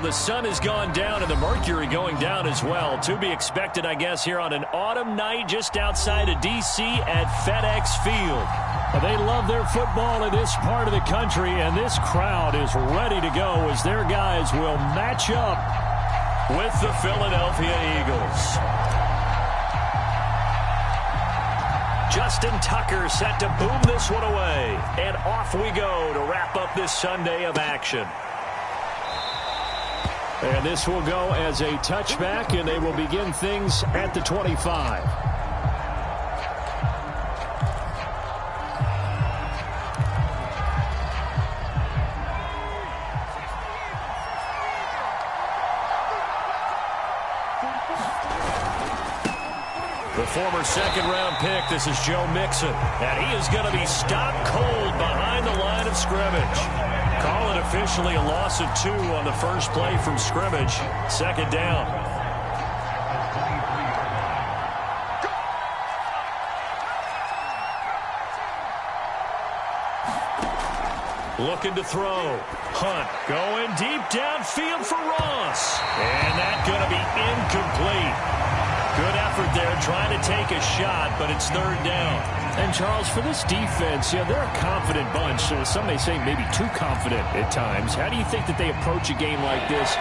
The sun has gone down and the mercury going down as well. To be expected, I guess, here on an autumn night just outside of D.C. at FedEx Field. They love their football in this part of the country, and this crowd is ready to go as their guys will match up with the Philadelphia Eagles. Justin Tucker set to boom this one away. And off we go to wrap up this Sunday of action. And this will go as a touchback, and they will begin things at the 25. The former second-round pick, this is Joe Mixon. And he is going to be stopped cold behind the line of scrimmage. Call it officially a loss of 2 on the first play from scrimmage. Second down. Looking to throw. Hunt going deep downfield for Ross. And that's going to be incomplete. Good effort there trying to take a shot, but it's third down. And, Charles, for this defense, they're a confident bunch. Some may say maybe too confident at times. How do you think that they approach a game like this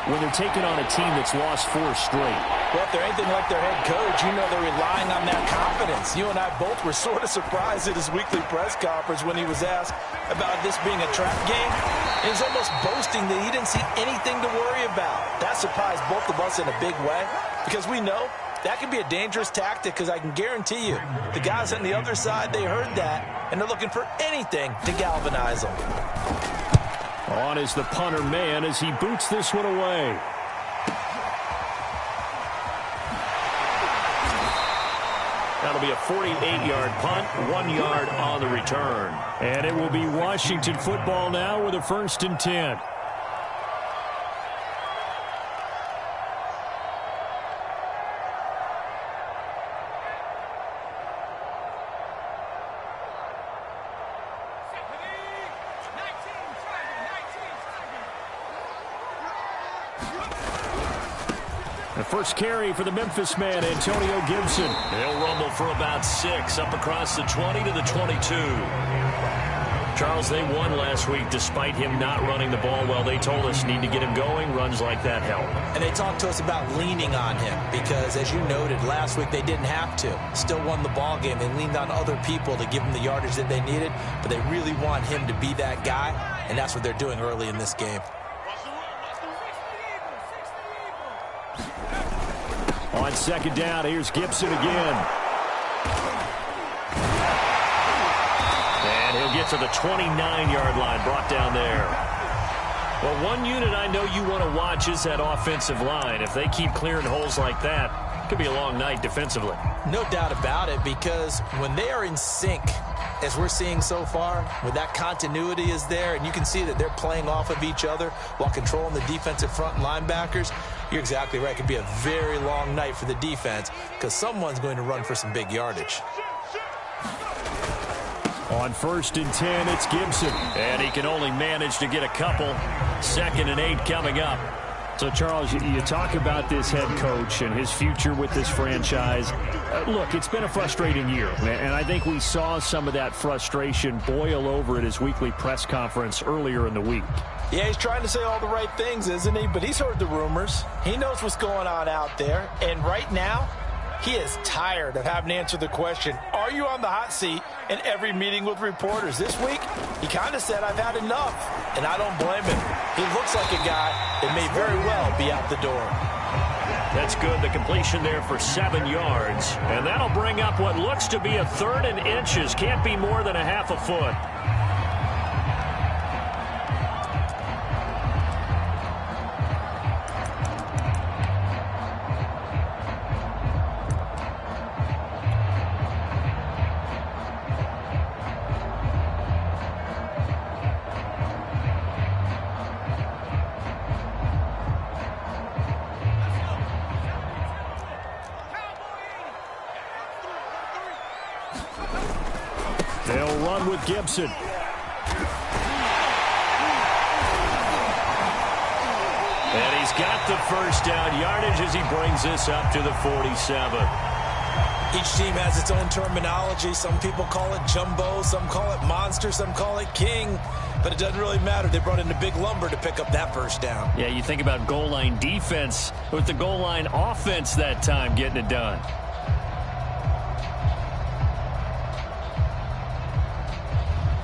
when they're taking on a team that's lost 4 straight? Well, if they're anything like their head coach, they're relying on that confidence. You and I both were sort of surprised at his weekly press conference when he was asked about this being a trap game. He was almost boasting that he didn't see anything to worry about. That surprised both of us in a big way because we know that can be a dangerous tactic because I can guarantee you the guys on the other side, they heard that, and they're looking for anything to galvanize them. On is the punter man as he boots this one away. That'll be a 48-yard punt, 1 yard on the return. And it will be Washington football now with a 1st and 10. The first carry for the Memphis man, Antonio Gibson. He'll rumble for about 6 up across the 20 to the 22. Charles, they won last week despite him not running the ball well. They told us need to get him going. Runs like that help. And they talked to us about leaning on him because, as you noted, last week they didn't have to. Still won the ball game. They leaned on other people to give them the yardage that they needed, but they really want him to be that guy, and that's what they're doing early in this game. On second down, here's Gibson again. And he'll get to the 29-yard line, brought down there. Well, one unit I know you want to watch is that offensive line. If they keep clearing holes like that, it could be a long night defensively. No doubt about it, because when they are in sync, as we're seeing so far, when that continuity is there, and you can see that they're playing off of each other while controlling the defensive front linebackers, you're exactly right. It could be a very long night for the defense because someone's going to run for some big yardage. On 1st and 10, it's Gibson. And he can only manage to get a couple. 2nd and 8 coming up. So, Charles, you talk about this head coach and his future with this franchise. Look, it's been a frustrating year, and I think we saw some of that frustration boil over at his weekly press conference earlier in the week. Yeah, he's trying to say all the right things, isn't he? But he's heard the rumors. He knows what's going on out there. And right now, he is tired of having to answer the question, are you on the hot seat in every meeting with reporters? This week, he kind of said, I've had enough. And I don't blame him. He looks like a guy that may very well be out the door. That's good. The completion there for 7 yards. And that'll bring up what looks to be a 3rd and inches. Can't be more than a half a foot. They'll run with Gibson. he's got the first down yardage as he brings this up to the 47. Each team has its own terminology. Some people call it jumbo, some call it monster, some call it king. But it doesn't really matter. They brought in the big lumber to pick up that first down. Yeah, you think about goal line defense with the goal line offense that time getting it done.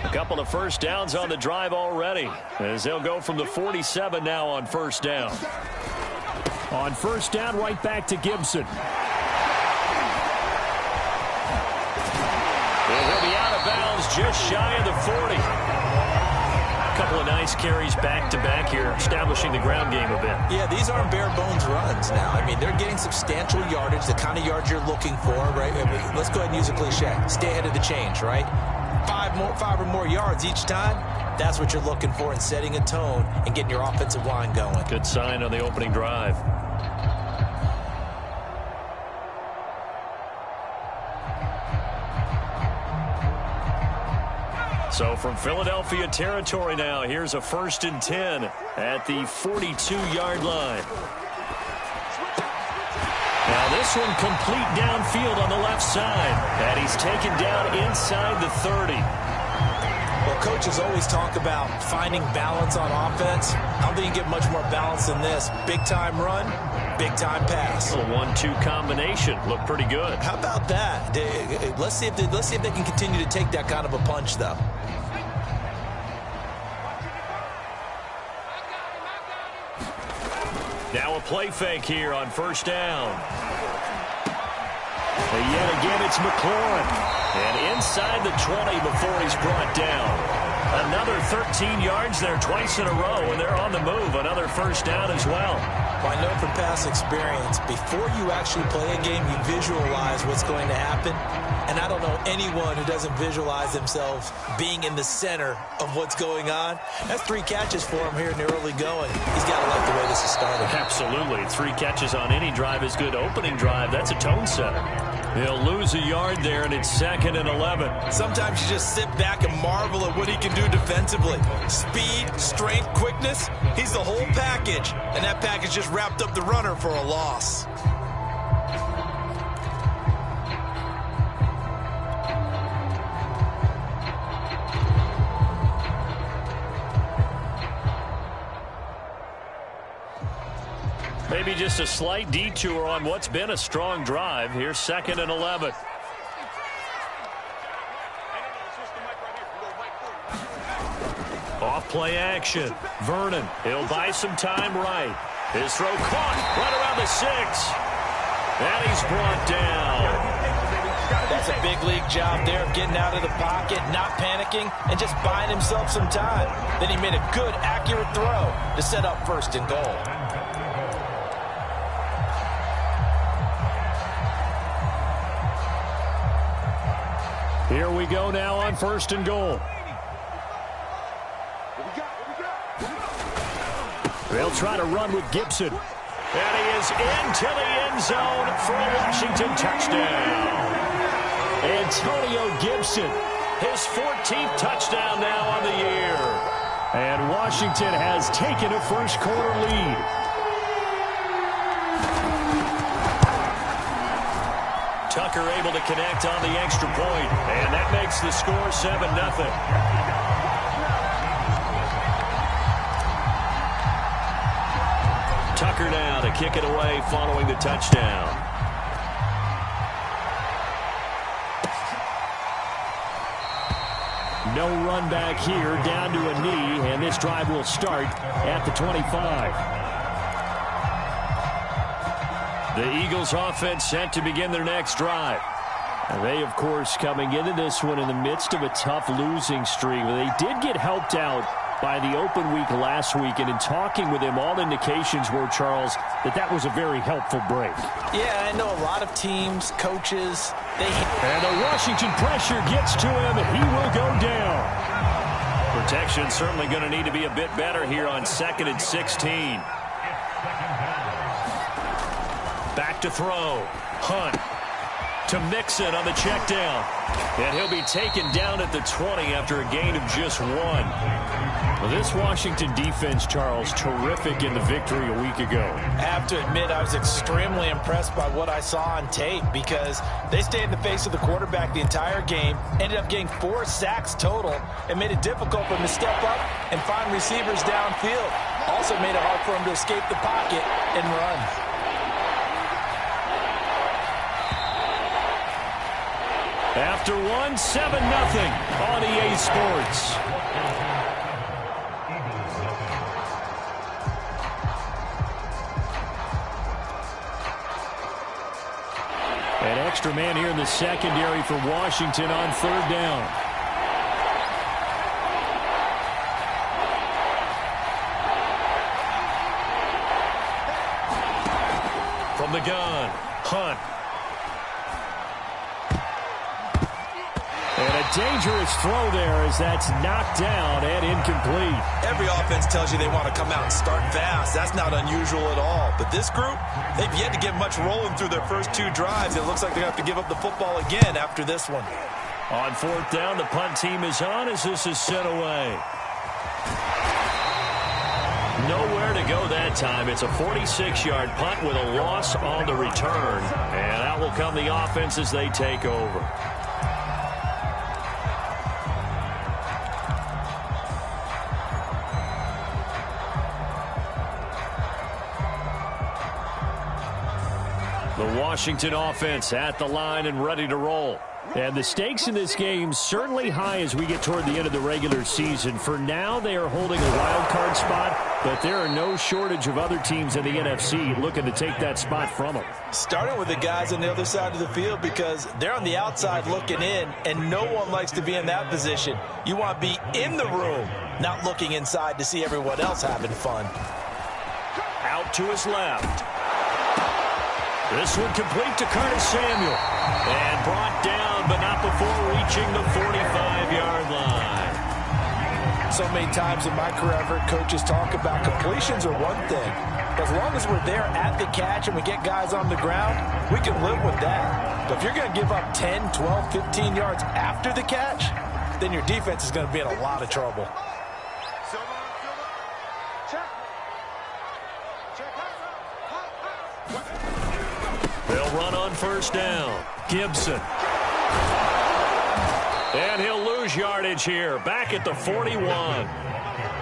A couple of first downs on the drive already, as they'll go from the 47 now on first down. On first down, right back to Gibson. And he'll be out of bounds just shy of the 40. A couple of nice carries back-to-back here, establishing the ground game a bit. Yeah, these aren't bare-bones runs now. I mean, they're getting substantial yardage, the kind of yards you're looking for, right? I mean, let's go ahead and use a cliche. Stay ahead of the change, right? Five or more yards each time, that's what you're looking for in setting a tone and getting your offensive line going. Good sign on the opening drive. So from Philadelphia territory now, here's a 1st and 10 at the 42-yard line. Now this one complete downfield on the left side. And he's taken down inside the 30. Well, coaches always talk about finding balance on offense. I don't think you get much more balance than this. Big-time run, big-time pass. A 1-2 combination. Looked pretty good. How about that? Let's see if they can continue to take that kind of a punch, though. Now a play fake here on first down. And yet again, it's McLaurin. And inside the 20 before he's brought down. Another 13 yards there twice in a row, and they're on the move. Another first down as well. Well, I know from past experience, before you actually play a game, you visualize what's going to happen. And I don't know anyone who doesn't visualize themselves being in the center of what's going on. That's 3 catches for him here in the early going. He's got to like the way this is starting. Absolutely. 3 catches on any drive is good. Opening drive, that's a tone setter. He'll lose a yard there, and it's 2nd and 11. Sometimes you just sit back and marvel at what he can do defensively. Speed, strength, quickness, he's the whole package. And that package just wrapped up the runner for a loss. Maybe just a slight detour on what's been a strong drive. Here's 2nd and 11. Off play action. Vernon, he'll buy some time right. His throw caught right around the 6. And he's brought down. That's a big league job there of getting out of the pocket, not panicking, and just buying himself some time. Then he made a good, accurate throw to set up 1st and goal. Here we go now on 1st and goal. They'll try to run with Gibson. And he is into the end zone for a Washington touchdown. Antonio Gibson, his 14th touchdown now on the year. And Washington has taken a first-quarter lead. Tucker able to connect on the extra point, and that makes the score 7-0. Tucker now to kick it away following the touchdown. No run back here, down to a knee, and this drive will start at the 25. The Eagles offense set to begin their next drive. And they, of course, coming into this one in the midst of a tough losing streak. They did get helped out by the open week last week, and in talking with him, all indications were, Charles, that was a very helpful break. Yeah, I know a lot of teams, coaches, and the Washington pressure gets to him, and he will go down. Protection certainly going to need to be a bit better here on 2nd and 16. Back to throw. Hunt to Mixon on the check down. And he'll be taken down at the 20 after a gain of just 1. Well, this Washington defense, Charles, terrific in the victory a week ago. I have to admit, I was extremely impressed by what I saw on tape because they stayed in the face of the quarterback the entire game, ended up getting 4 sacks total, and made it difficult for him to step up and find receivers downfield. Also made it hard for him to escape the pocket and run. After 1, 7-0 on EA Sports. An extra man here in the secondary for Washington on 3rd down. From the gun, Hunt. And a dangerous throw there as that's knocked down and incomplete. Every offense tells you they want to come out and start fast. That's not unusual at all. But this group, they've yet to get much rolling through their first 2 drives. It looks like they have to give up the football again after this one. On 4th down, the punt team is on as this is sent away. Nowhere to go that time. It's a 46-yard punt with a loss on the return. And that will come the offense as they take over. The Washington offense at the line and ready to roll. And the stakes in this game certainly high as we get toward the end of the regular season. For now, they are holding a wild card spot, but there are no shortage of other teams in the NFC looking to take that spot from them. Starting with the guys on the other side of the field because they're on the outside looking in, and no one likes to be in that position. You want to be in the room, not looking inside to see everyone else having fun. Out to his left. This one complete to Curtis Samuel. And brought down, but not before reaching the 45-yard line. So many times in my career, I've heard coaches talk about completions are one thing. But as long as we're there at the catch and we get guys on the ground, we can live with that. But if you're going to give up 10, 12, 15 yards after the catch, then your defense is going to be in a lot of trouble. They'll run on 1st down. Gibson. And he'll lose yardage here. Back at the 41.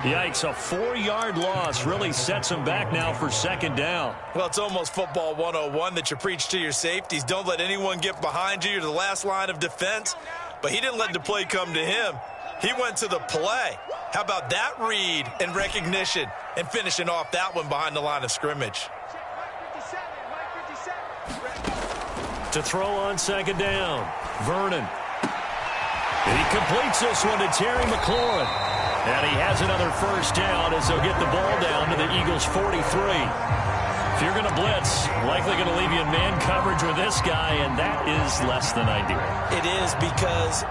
Yikes, a 4-yard loss really sets him back now for 2nd down. Well, it's almost football 101 that you preach to your safeties. Don't let anyone get behind you. You're the last line of defense. But he didn't let the play come to him. He went to the play. How about that read and recognition and finishing off that one behind the line of scrimmage? To throw on 2nd down, Vernon. He completes this one to Terry McLaurin. And he has another 1st down as they'll get the ball down to the Eagles' 43. If you're going to blitz, likely going to leave you in man coverage with this guy, and that is less than ideal. It is because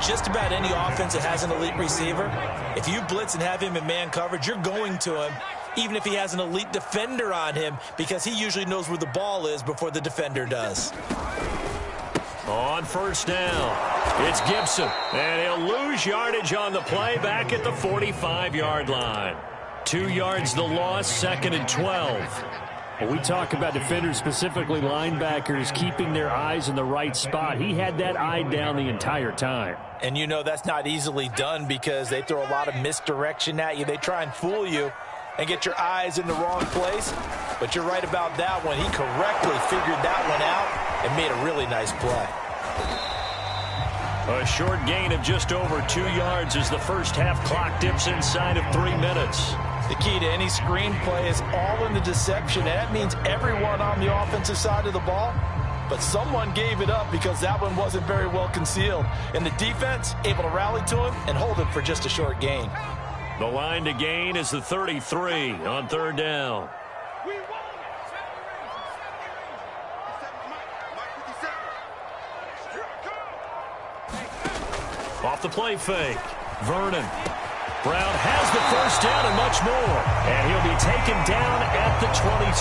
just about any offense that has an elite receiver, if you blitz and have him in man coverage, you're going to him, even if he has an elite defender on him, because he usually knows where the ball is before the defender does. On 1st down, it's Gibson, and he'll lose yardage on the play back at the 45-yard line. 2 yards the loss, 2nd and 12. When we talk about defenders, specifically linebackers, keeping their eyes in the right spot, he had that eye down the entire time. And you know that's not easily done because they throw a lot of misdirection at you. They try and fool you and get your eyes in the wrong place. But you're right about that one. He correctly figured that one out and made a really nice play. A short gain of just over 2 yards as the first half clock dips inside of 3 minutes. The key to any screenplay is all in the deception. And that means everyone on the offensive side of the ball. But someone gave it up because that one wasn't very well concealed. And the defense able to rally to him and hold it for just a short gain. The line to gain is the 33 on 3rd down. Off the play fake. Vernon. Brown has the 1st down and much more. And he'll be taken down at the 26.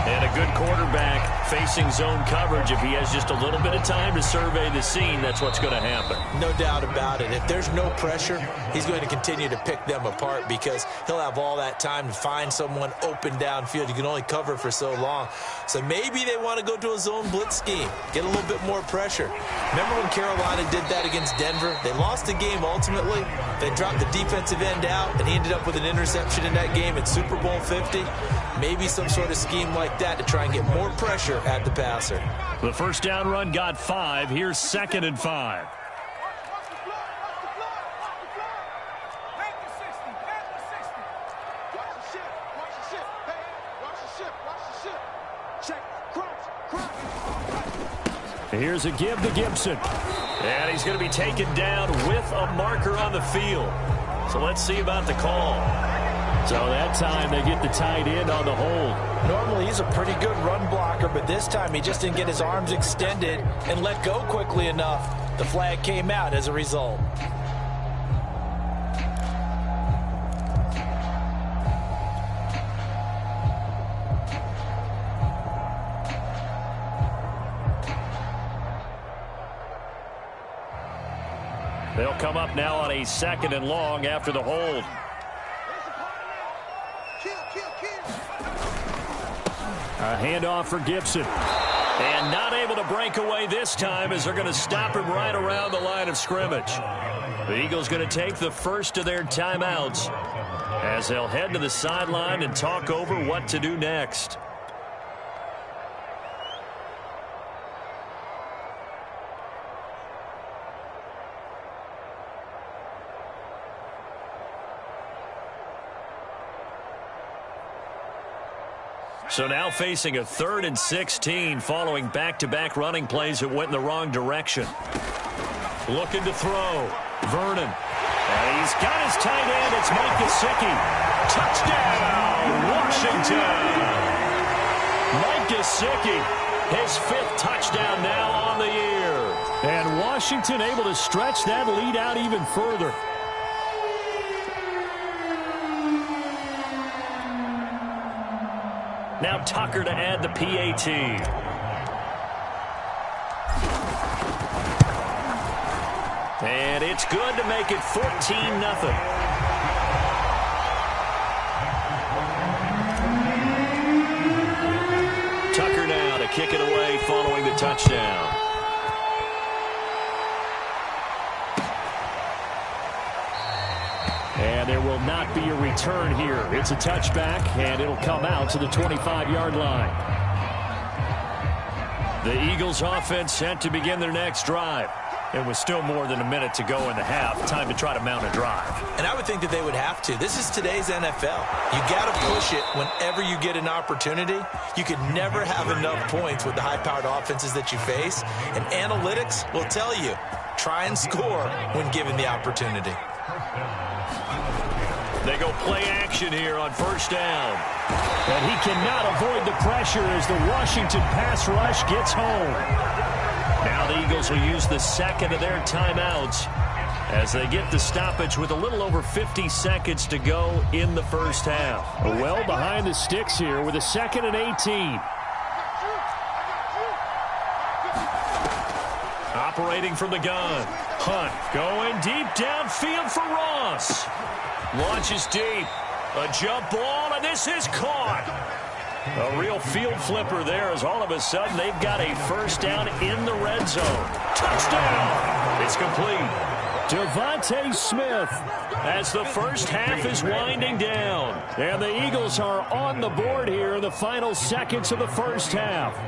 And a good quarterback facing zone coverage. If he has just a little bit of time to survey the scene, that's what's going to happen. No doubt about it. If there's no pressure, he's going to continue to pick them apart because he'll have all that time to find someone open downfield. You can only cover for so long. So maybe they want to go to a zone blitz scheme, get a little bit more pressure. Remember when Carolina did that against Denver? They lost the game ultimately. They dropped the defensive end out, and he ended up with an interception in that game in Super Bowl 50. Maybe some sort of scheme like that to try and get more pressure at the passer. The first down run got 5. Here's 2nd and 5. Here's a give to Gibson. And he's going to be taken down with a marker on the field. So let's see about the call. So that time they get the tight end on the hold. Normally he's a pretty good run blocker, but this time he just didn't get his arms extended and let go quickly enough. The flag came out as a result. They'll come up now on a 2nd and long after the hold. A handoff for Gibson. And not able to break away this time as they're going to stop him right around the line of scrimmage. The Eagles going to take the first of their timeouts as they'll head to the sideline and talk over what to do next. So now facing a 3rd and 16 following back-to-back running plays that went in the wrong direction. Looking to throw. Vernon. And he's got his tight end. It's Mike Gesicki. Touchdown, Washington. Mike Gesicki, his 5th touchdown now on the year. And Washington able to stretch that lead out even further. Now Tucker to add the PAT. And it's good to make it 14-0. Tucker now to kick it away following the touchdown. And there will not be a return here. It's a touchback, and it'll come out to the 25-yard line. The Eagles offense set to begin their next drive. It was still more than a minute to go in the half. Time to try to mount a drive. And I would think that they would have to. This is today's NFL. You got to push it whenever you get an opportunity. You can never have enough points with the high-powered offenses that you face. And analytics will tell you, try and score when given the opportunity. They go play action here on 1st down. And he cannot avoid the pressure as the Washington pass rush gets home. Now the Eagles will use the 2nd of their timeouts as they get the stoppage with a little over 50 seconds to go in the first half. Well behind the sticks here with a 2nd and 18. Operating from the gun. Hunt going deep downfield for Ross. Launches deep. A jump ball, and this is caught. A real field flipper there as all of a sudden they've got a 1st down in the red zone. Touchdown! It's complete. Devontae Smith as the first half is winding down. And the Eagles are on the board here in the final seconds of the first half.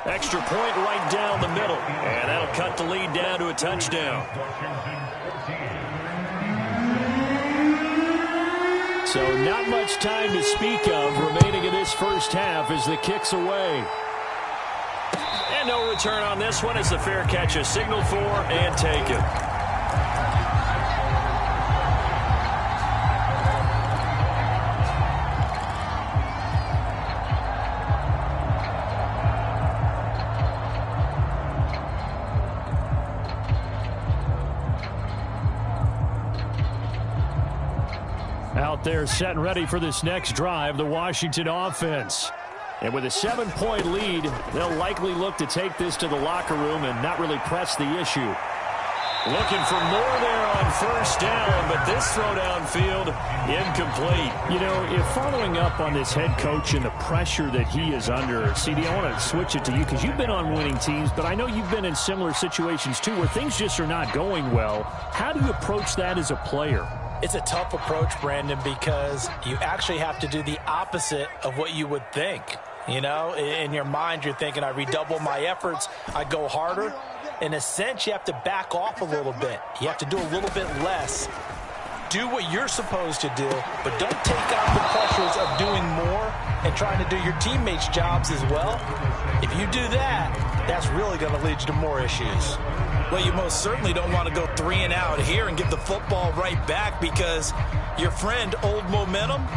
Extra point right down the middle. And that'll cut the lead down to a touchdown. So not much time to speak of remaining in this first half as the kick's away. And no return on this one as the fair catch is signaled for and taken. out there setting ready for this next drive, the Washington offense. And with a 7-point lead, they'll likely look to take this to the locker room and not really press the issue. Looking for more there on first down, but this throw downfield incomplete. You know, if following up on this head coach and the pressure that he is under, CD, I want to switch it to you because you've been on winning teams, but I know you've been in similar situations too where things just are not going well. How do you approach that as a player? It's a tough approach, Brandon, because you actually have to do the opposite of what you would think. You know, in your mind, you're thinking, I redouble my efforts, I go harder. In a sense, you have to back off a little bit. You have to do a little bit less. Do what you're supposed to do, but don't take on the pressures of doing more and trying to do your teammates' jobs as well. If you do that, that's really going to lead you to more issues. Well, you most certainly don't want to go 3 and out here and give the football right back because your friend, Old Momentum,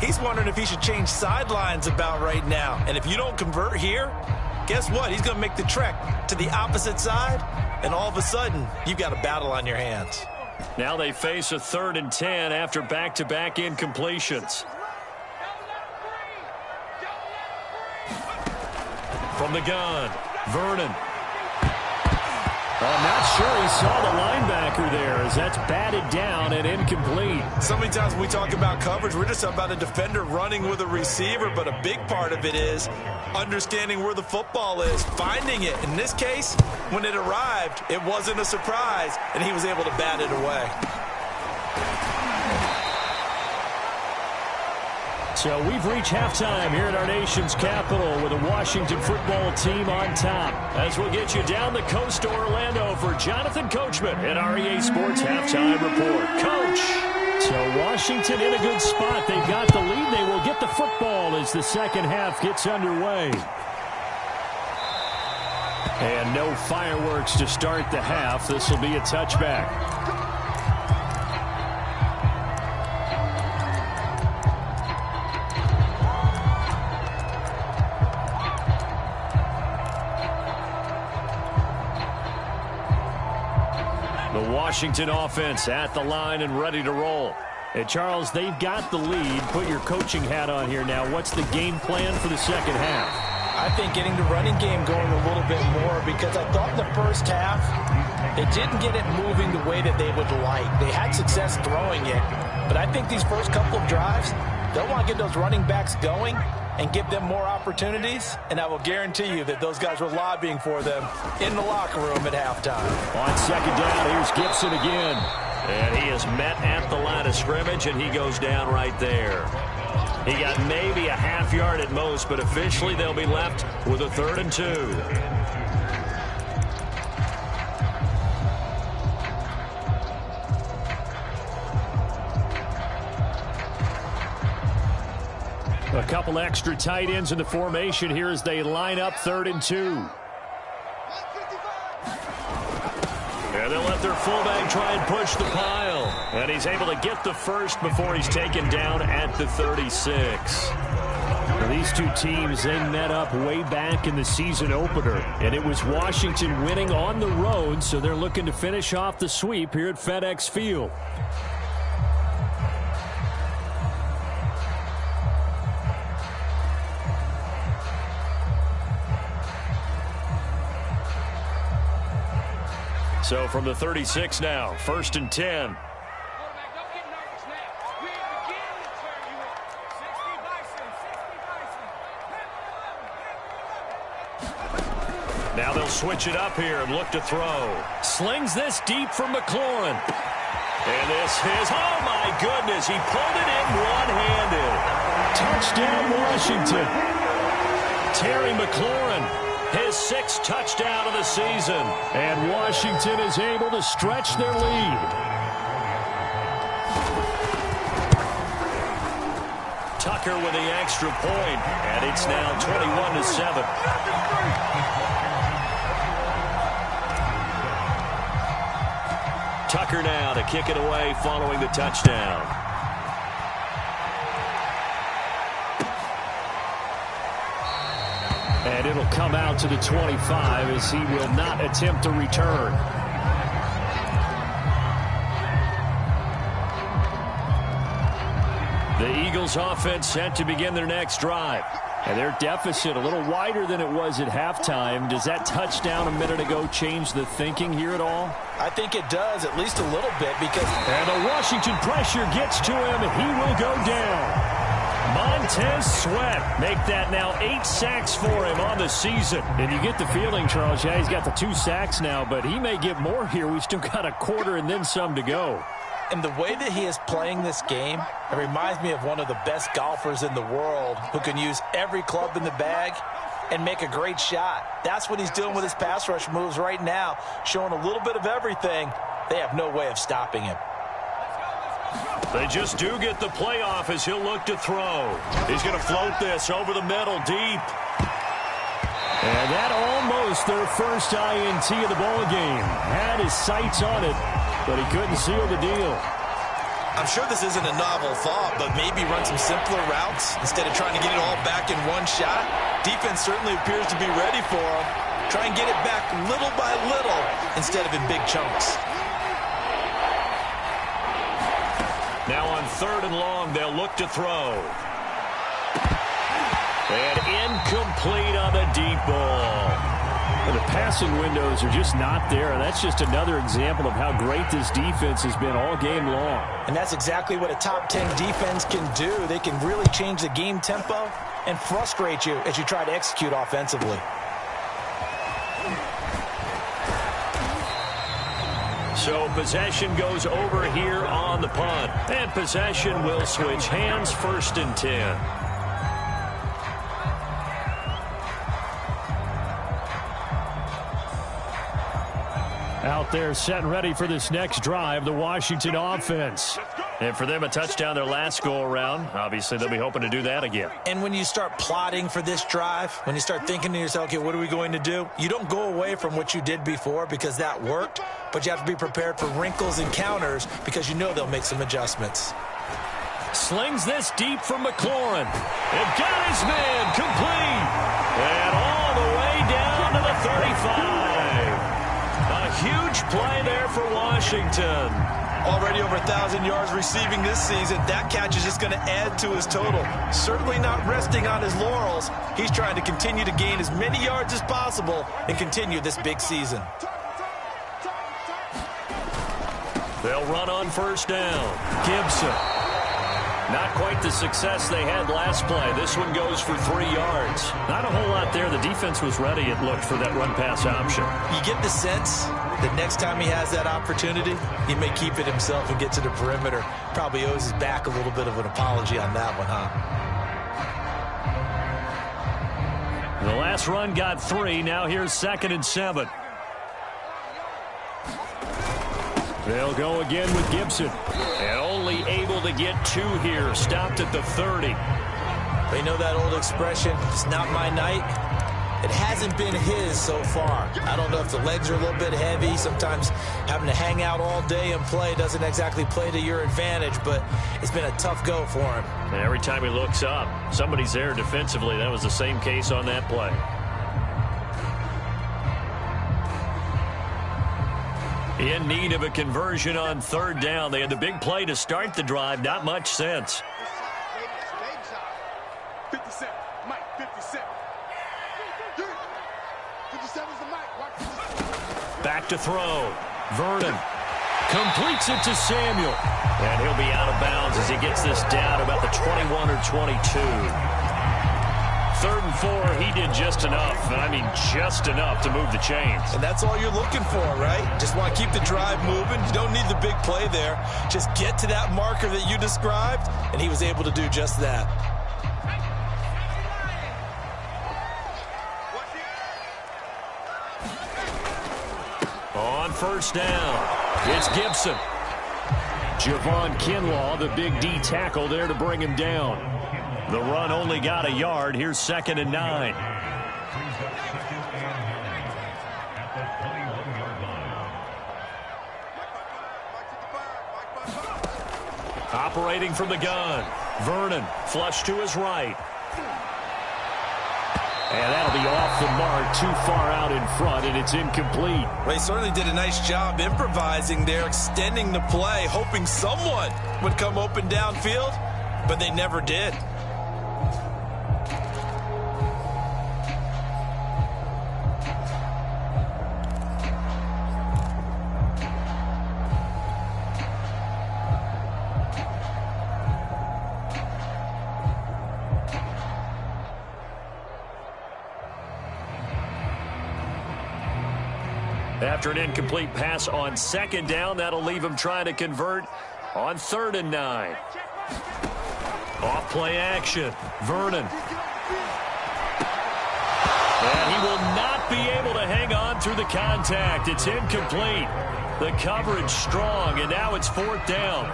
he's wondering if he should change sidelines about right now. And if you don't convert here, guess what? He's going to make the trek to the opposite side, and all of a sudden, you've got a battle on your hands. Now they face a 3rd and 10 after back-to-back incompletions. From the gun, Vernon. I'm not sure he saw the linebacker there as that's batted down and incomplete. So many times when we talk about coverage, we're just about a defender running with a receiver, but a big part of it is understanding where the football is, finding it. In this case, when it arrived, it wasn't a surprise, and he was able to bat it away. So we've reached halftime here at our nation's capital with the Washington football team on top. As we'll get you down the coast to Orlando for Jonathan Coachman at REA Sports Halftime Report. Coach! So Washington in a good spot. They've got the lead. They will get the football as the second half gets underway. And no fireworks to start the half. This will be a touchback. The Washington offense at the line and ready to roll. And Charles, they've got the lead. Put your coaching hat on here now. What's the game plan for the second half? I think getting the running game going a little bit more because I thought in the first half they didn't get it moving the way that they would like. They had success throwing it, but I think these first couple of drives, they'll want to get those running backs going and give them more opportunities, and I will guarantee you that those guys were lobbying for them in the locker room at halftime. On second down, here's Gibson again. And he is met at the line of scrimmage, and he goes down right there. He got maybe a half yard at most, but officially they'll be left with a 3rd and 2. A couple extra tight ends in the formation here as they line up 3rd and 2. And they'll let their fullback try and push the pile. And he's able to get the first before he's taken down at the 36. Now, these two teams, they met up way back in the season opener. And it was Washington winning on the road, so they're looking to finish off the sweep here at FedEx Field. So from the 36 now, 1st and 10. Now they'll switch it up here and look to throw. Slings this deep for McLaurin. And this is, oh my goodness, he pulled it in one-handed. Touchdown Washington. Terry McLaurin. His 6th touchdown of the season. And Washington is able to stretch their lead. Tucker with the extra point, and it's now 21-7. Tucker now to kick it away following the touchdown. And it'll come out to the 25 as he will not attempt a return. The Eagles offense set to begin their next drive. And their deficit a little wider than it was at halftime. Does that touchdown a minute ago change the thinking here at all? I think it does, at least a little bit, because... And the Washington pressure gets to him. He will go down. Montez Sweat make that now 8 sacks for him on the season. And you get the feeling, Charles, yeah, he's got the 2 sacks now, but he may get more here. We still got a quarter and then some to go. And the way that he is playing this game, it reminds me of one of the best golfers in the world who can use every club in the bag and make a great shot. That's what he's doing with his pass rush moves right now, showing a little bit of everything. They have no way of stopping him. They just do get the playoff as he'll look to throw. He's going to float this over the middle deep. And that almost their first INT of the ball game. Had his sights on it, but he couldn't seal the deal. I'm sure this isn't a novel thought, but maybe run some simpler routes instead of trying to get it all back in one shot. Defense certainly appears to be ready for him. Try and get it back little by little instead of in big chunks. Now on 3rd and long, they'll look to throw. And incomplete on the deep ball. And the passing windows are just not there. And that's just another example of how great this defense has been all game long. And that's exactly what a top 10 defense can do. They can really change the game tempo and frustrate you as you try to execute offensively. So possession goes over here on the punt. And possession will switch hands, 1st and 10. Out there set and ready for this next drive, the Washington offense. And for them, a touchdown their last go-around. Obviously, they'll be hoping to do that again. And when you start plotting for this drive, when you start thinking to yourself, okay, what are we going to do? You don't go away from what you did before because that worked, but you have to be prepared for wrinkles and counters because you know they'll make some adjustments. Slings this deep from McLaurin. And got his man complete. And all the way down to the 35. A huge play there for Washington. Already over 1,000 yards receiving this season. That catch is just going to add to his total. Certainly not resting on his laurels. He's trying to continue to gain as many yards as possible and continue this big season. They'll run on 1st down. Gibson. Not quite the success they had last play. This one goes for 3 yards. Not a whole lot there. The defense was ready, it looked, for that run-pass option. You get the sense that next time he has that opportunity, he may keep it himself and get to the perimeter. Probably owes his back a little bit of an apology on that one, huh? The last run got 3. Now here's 2nd and 7. They'll go again with Gibson. And only able to get 2 here. Stopped at the 30. They know that old expression, it's not my night. It hasn't been his so far. I don't know if the legs are a little bit heavy. Sometimes having to hang out all day and play doesn't exactly play to your advantage, but it's been a tough go for him. And every time he looks up, somebody's there defensively. That was the same case on that play. In need of a conversion on 3rd down. They had the big play to start the drive. Not much sense. 57. Mike, 57. 57's the mic. Back to throw. Vernon completes it to Samuel. And he'll be out of bounds as he gets this down about the 21 or 22. 3rd and 4, he did just enough, and I mean just enough to move the chains. And that's all you're looking for, right? Just want to keep the drive moving. You don't need the big play there. Just get to that marker that you described, and he was able to do just that. On 1st down, it's Gibson. Javon Kinlaw, the big D tackle there to bring him down. The run only got a yard. Here's 2nd and 9. Operating from the gun. Vernon, flush to his right. And that'll be off the mark, too far out in front, and it's incomplete. Well, he certainly did a nice job improvising there, extending the play, hoping someone would come open downfield. but they never did. After an incomplete pass on second down, that'll leave him trying to convert on 3rd and 9. Off play action. Vernon. And he will not be able to hang on through the contact. It's incomplete. The coverage strong, and now it's 4th down.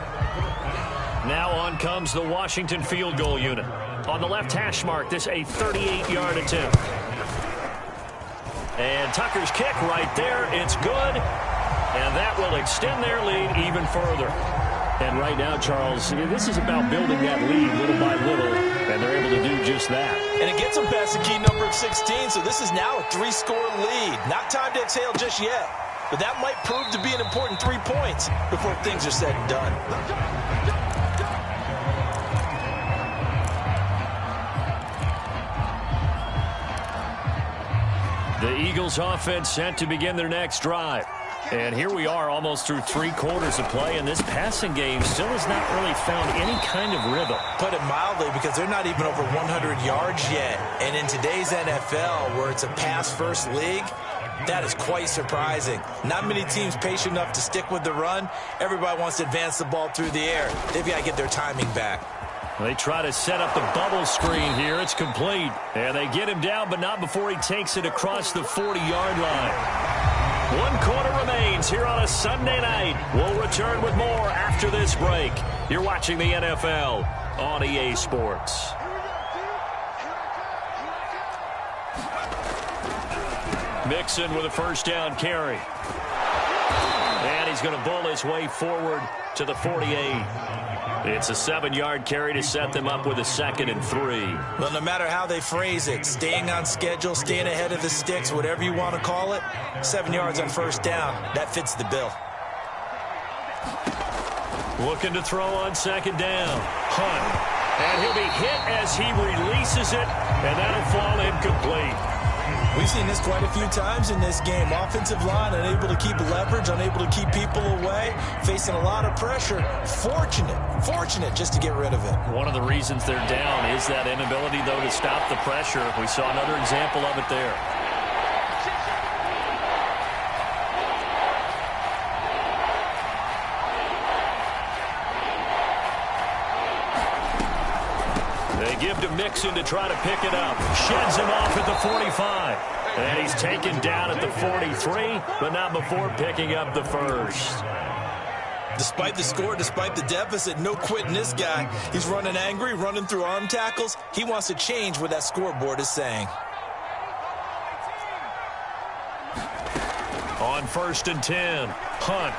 Now on comes the Washington field goal unit. On the left hash mark, this a 38-yard attempt. And Tucker's kick right there. It's good. And that will extend their lead even further. And right now, Charles, this is about building that lead little by little. And they're able to do just that. And it gets them past the key number of 16. So this is now a 3-score lead. Not time to exhale just yet. But that might prove to be an important 3 points before things are said and done. The Eagles offense set to begin their next drive. And here we are almost through 3 quarters of play, and this passing game still has not really found any kind of rhythm. Put it mildly, because they're not even over 100 yards yet. And in today's NFL, where it's a pass-first league, that is quite surprising. Not many teams patient enough to stick with the run. Everybody wants to advance the ball through the air. They've got to get their timing back. They try to set up the bubble screen here. It's complete. And they get him down, but not before he takes it across the 40-yard line. 1 quarter remains here on a Sunday night. We'll return with more after this break. You're watching the NFL on EA Sports. Mixon with a 1st down carry. And he's going to bull his way forward to the 48. It's a 7-yard carry to set them up with a 2nd and 3. Well, no matter how they phrase it, staying on schedule, staying ahead of the sticks, whatever you want to call it, 7 yards on 1st down, that fits the bill. Looking to throw on 2nd down. Hunt. And he'll be hit as he releases it, and that'll fall incomplete. We've seen this quite a few times in this game. Offensive line unable to keep leverage, unable to keep people away, facing a lot of pressure. Fortunate just to get rid of it. One of the reasons they're down is that inability, though, to stop the pressure. We saw another example of it there. They give to Mixon to try to pick it up. Sheds him off at the 45. And he's taken down at the 43, but not before picking up the 1st. Despite the score, despite the deficit, no quitting this guy. He's running angry, running through arm tackles. He wants to change what that scoreboard is saying. On 1st and 10, Hunt.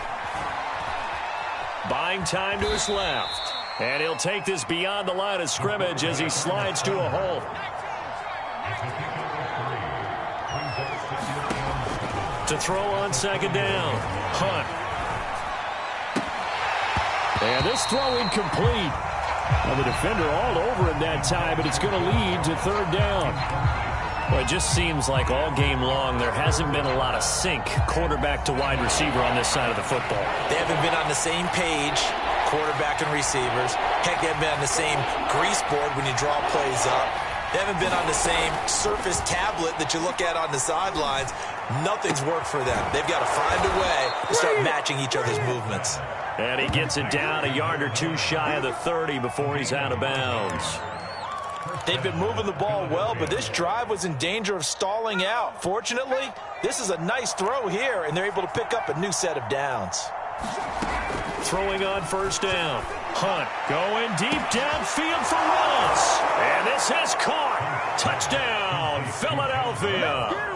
Buying time to his left. And he'll take this beyond the line of scrimmage as he slides to a hole. To throw on 2nd down, Hunt. And this throw incomplete. Well, the defender all over him that time, but it's going to lead to 3rd down. Well, it just seems like all game long there hasn't been a lot of sync quarterback to wide receiver on this side of the football. They haven't been on the same page, quarterback and receivers. Heck, they haven't been on the same grease board when you draw plays up. They haven't been on the same surface tablet that you look at on the sidelines. Nothing's worked for them. They've got to find a way to start matching each other's movements. And he gets it down a yard or 2 shy of the 30 before he's out of bounds. They've been moving the ball well, but this drive was in danger of stalling out. Fortunately, this is a nice throw here, and they're able to pick up a new set of downs. Throwing on 1st down. Hunt going deep downfield for Ross. And this has caught. Touchdown, Philadelphia.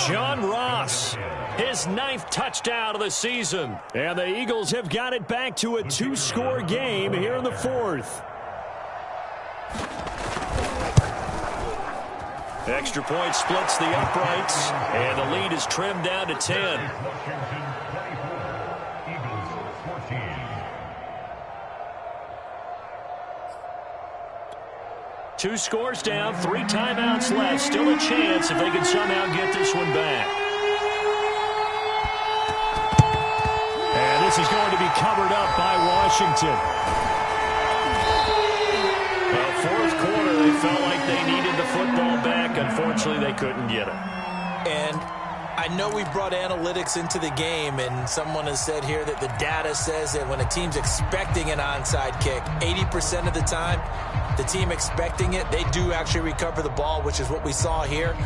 John Ross, his 9th touchdown of the season. And the Eagles have got it back to a 2-score game here in the 4th. Extra point splits the uprights, and the lead is trimmed down to 10. 2 scores down, 3 timeouts left. Still a chance if they can somehow get this one back. And this is going to be covered up by Washington. Well, fourth quarter, they felt like they needed the football back. Unfortunately, they couldn't get it. And I know we brought analytics into the game, and someone has said here that the data says that when a team's expecting an onside kick, 80% of the time, the team expecting it, they do actually recover the ball, which is what we saw here.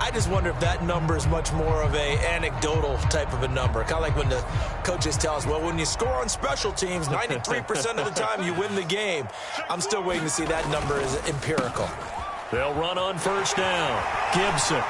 I just wonder if that number is much more of a anecdotal type of a number. Kind of like when the coaches tell us, well, when you score on special teams, 93% of the time you win the game. I'm still waiting to see that number is empirical. They'll run on first down. Gibson.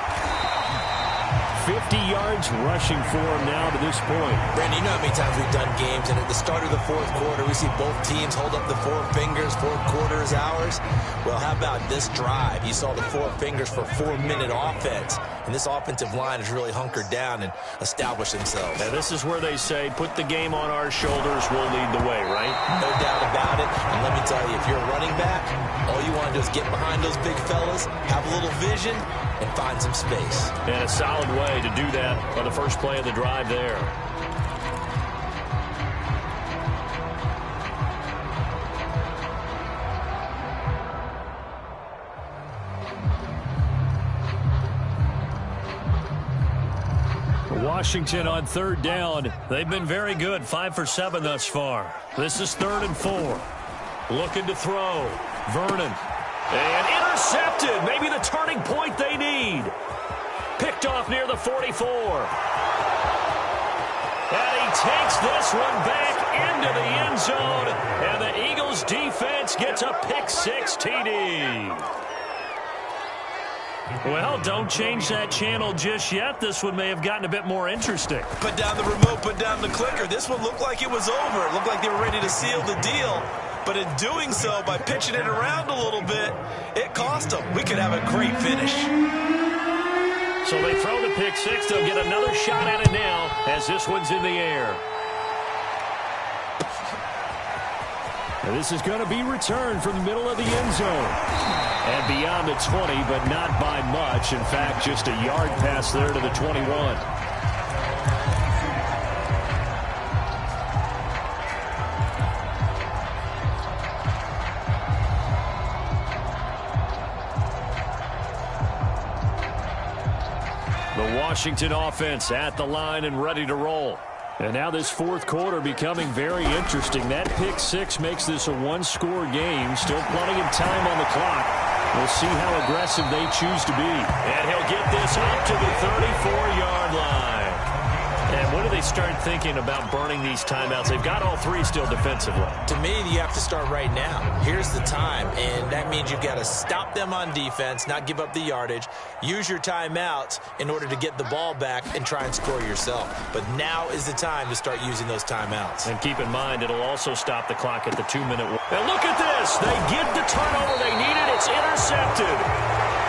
50 yards rushing for him now to this point. Brandon, you know how many times we've done games, and at the start of the fourth quarter, we see both teams hold up the 4 fingers, 4 quarters, ours. Well, how about this drive? You saw the 4 fingers for 4-minute offense, and this offensive line has really hunkered down and established themselves. Now, this is where they say, put the game on our shoulders, we'll lead the way, right? No doubt about it, and let me tell you, if you're a running back, all you want to do is get behind those big fellas, have a little vision, and find some space. And a solid way to do that on the first play of the drive there. Washington on third down. They've been very good, 5 for 7 thus far. This is 3rd and 4. Looking to throw. Vernon. And intercepted. Maybe the turning point they need. Picked off near the 44. And he takes this one back into the end zone. And the Eagles defense gets a pick-6 TD. Well, don't change that channel just yet. This one may have gotten a bit more interesting. Put down the remote, put down the clicker. This one looked like it was over. It looked like they were ready to seal the deal. But in doing so, by pitching it around a little bit, it cost them. We could have a great finish. So they throw the pick-6. They'll get another shot at it now as this one's in the air. And this is going to be returned from the middle of the end zone. And beyond the 20, but not by much. In fact, just a yard pass there to the 21. The Washington offense at the line and ready to roll. And now this fourth quarter becoming very interesting. That pick-6 makes this a 1-score game. Still plenty of time on the clock. We'll see how aggressive they choose to be. And he'll get this up to the 34-yard line. And when do they start thinking about burning these timeouts? They've got all 3 still defensively. To me, you have to start right now. Here's the time, and that means you've got to stop them on defense, not give up the yardage, use your timeouts in order to get the ball back and try and score yourself. But now is the time to start using those timeouts. And keep in mind, it'll also stop the clock at the 2-minute warning. And look at this. They get the turnover they needed. It's intercepted.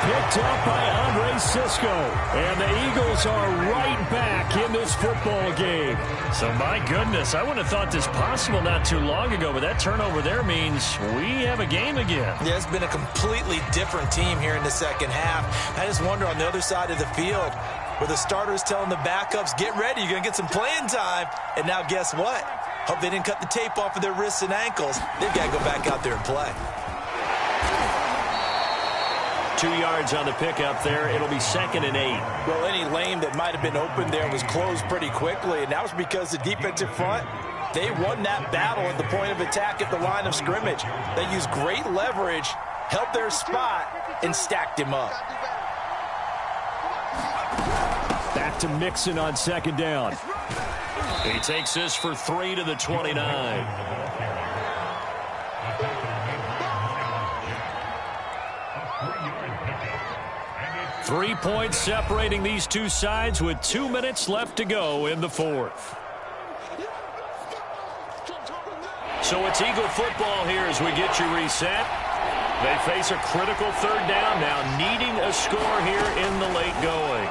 Picked up by Andre Cisco. And the Eagles are right back in this football game. So, my goodness, I wouldn't have thought this possible not too long ago, but that turnover there means we have a game again. Yeah, it's been a completely different team here in the second half. I just wonder on the other side of the field where the starters telling the backups, get ready, you're going to get some playing time. And now guess what? Hope they didn't cut the tape off of their wrists and ankles. They've got to go back out there and play. 2 yards on the pickup there. It'll be 2nd and 8. Well, any lane that might have been open there was closed pretty quickly, and that was because the defensive front, they won that battle at the point of attack at the line of scrimmage. They used great leverage, held their spot, and stacked him up. Back to Mixon on 2nd down. He takes this for 3 to the 29. 3 points separating these two sides with 2 minutes left to go in the fourth. So it's Eagle football here as we get you reset. They face a critical 3rd down now, needing a score here in the late going.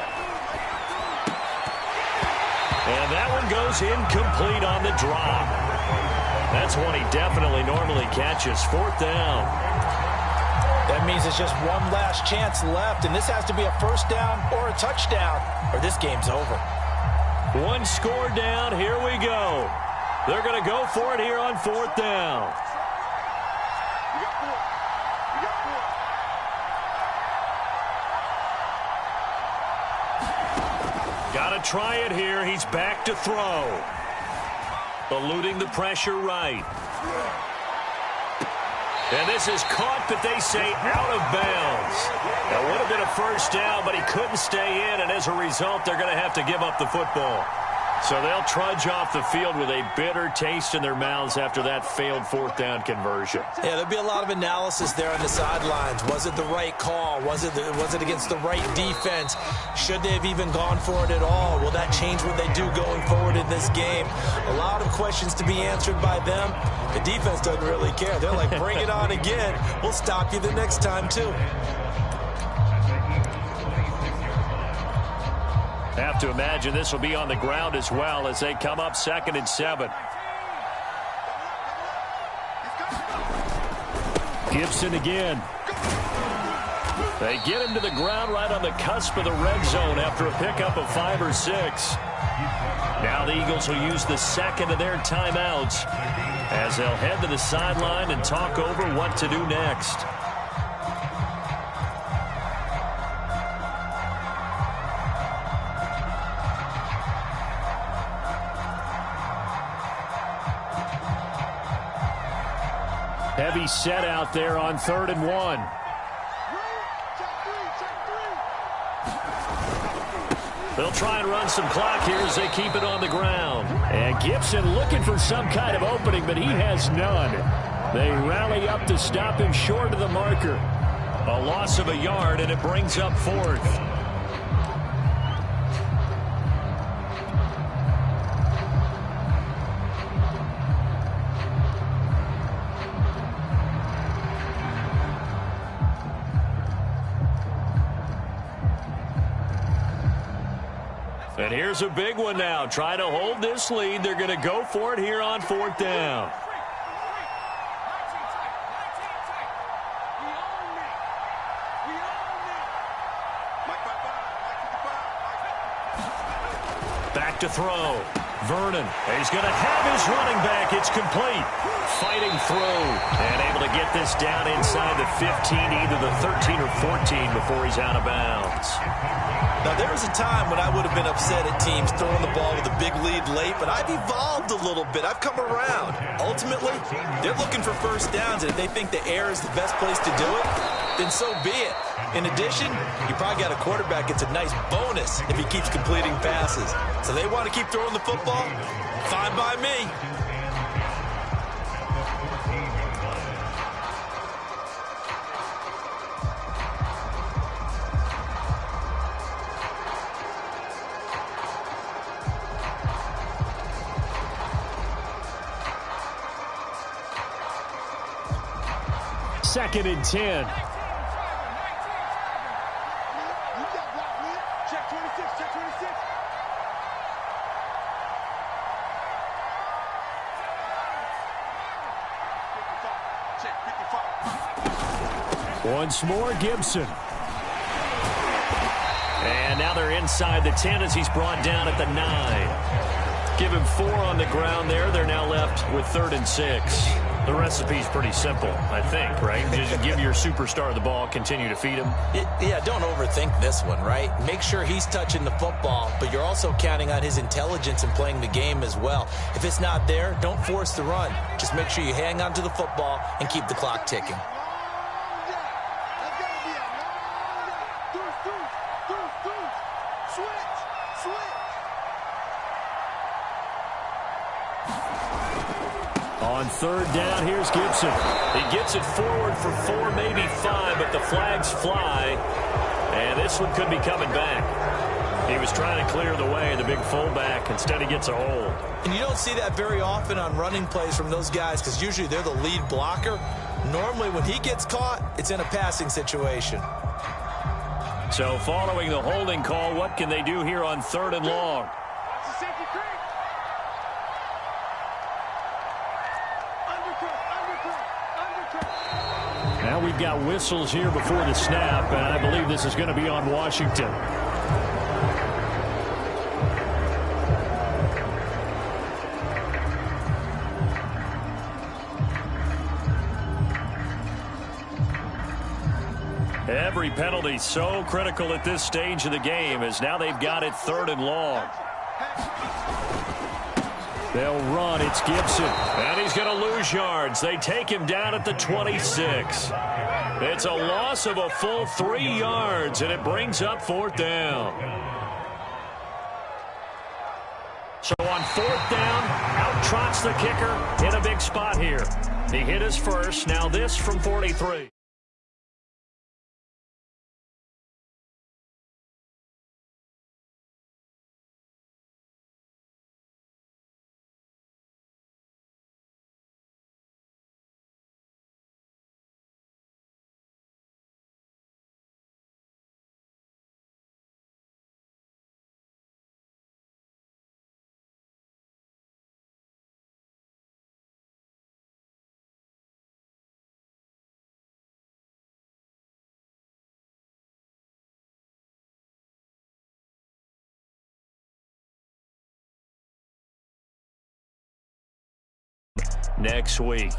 And that one goes incomplete on the drop. That's one he definitely normally catches. 4th down. That means it's just one last chance left, and this has to be a first down or a touchdown, or this game's over. One score down. Here we go. They're going to go for it here on fourth down. We got four. We got four. Got to try it here. He's back to throw. Eluding the pressure right. And this is caught, but they say out of bounds. That would have been a first down, but he couldn't stay in, and as a result, they're going to have to give up the football. So they'll trudge off the field with a bitter taste in their mouths after that failed fourth down conversion. Yeah, there'll be a lot of analysis there on the sidelines. Was it the right call? Was it against the right defense? Should they have even gone for it at all? Will that change what they do going forward in this game? A lot of questions to be answered by them. The defense doesn't really care. They're like, bring it on again. We'll stop you the next time, too. Have to imagine this will be on the ground as well as they come up 2nd and 7. Gibson again. They get him to the ground right on the cusp of the red zone after a pickup of 5 or 6. Now the Eagles will use the second of their timeouts as they'll head to the sideline and talk over what to do next. Heavy set out there on 3rd and 1. They'll try and run some clock here as they keep it on the ground. And Gibson looking for some kind of opening, but he has none. They rally up to stop him short of the marker. A loss of a yard, and it brings up 4th. And here's a big one now. Try to hold this lead. They're going to go for it here on 4th down. Back to throw. Vernon. He's going to have his running back. It's complete. Fighting through. And able to get this down inside the 15, either the 13 or 14 before he's out of bounds. Now, there was a time when I would have been upset at teams throwing the ball with a big lead late, but I've evolved a little bit. I've come around. Ultimately, they're looking for first downs, and if they think the air is the best place to do it, then so be it. In addition, you probably got a quarterback. It's a nice bonus if he keeps completing passes. So they want to keep throwing the football? Fine by me. Second and 10. You got block, man. Check 26, check 26. Check 55. Once more, Gibson. And now they're inside the 10 as he's brought down at the 9. Give him 4 on the ground there. They're now left with 3rd and 6. The recipe's pretty simple, I think, right? Just give your superstar the ball, continue to feed him. Yeah, don't overthink this one, right? Make sure he's touching the football, but you're also counting on his intelligence and playing the game as well. If it's not there, don't force the run. Just make sure you hang on to the football and keep the clock ticking. On 3rd down, here's Gibson. He gets it forward for 4, maybe 5, but the flags fly. And this one could be coming back. He was trying to clear the way, the big fullback. Instead, he gets a hold. And you don't see that very often on running plays from those guys because usually they're the lead blocker. Normally, when he gets caught, it's in a passing situation. So following the holding call, what can they do here on 3rd and long? Now we've got whistles here before the snap, and I believe this is going to be on Washington. Every penalty so critical at this stage of the game, as now they've got it 3rd and long. They'll run. It's Gibson. And he's going to lose yards. They take him down at the 26. It's a loss of a full 3 yards, and it brings up 4th down. So on 4th down, out trots the kicker in a big spot here. He hit his first. Now this from 43. Next week.